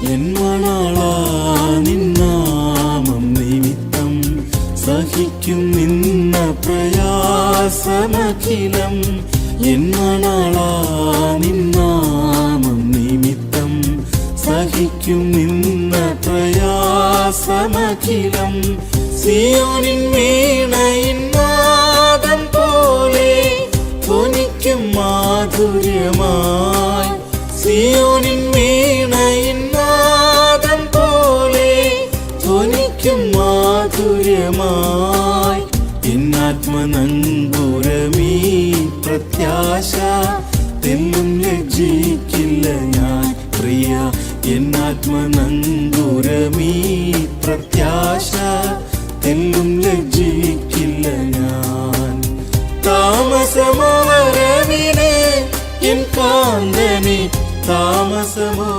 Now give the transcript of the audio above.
N മണാളാ നിന്നാമം നിമിത്തം സഹിക്കും നിന്ന പ്രയാസമഖിലം. എൻ മണാളാ നിന്നാമം നിമിത്തം സഹിക്കും നിന്ന പ്രയാസമഖിലം. സിയോനിൻ വീണയിൻ നാദം പോലെ ധ്വനിക്കും മാധുര്യമായി. സിയോനിൻ വീണയിൻ നാദം പോലെ ധ്വനിക്കും മാധുര്യമായി. എന്നാത്മനങ്കുരമീ പ്രത്യാശ തെല്ലും ലജ്ജിക്കില്ല ഞാൻ പ്രിയ. എന്നാത്മനങ്കുരമീ പ്രത്യാശ തെല്ലും ലജ്ജിക്കില്ല ഞാൻ. താമസമോ വരവിനെ എൻ കാന്തനെ താമസമോ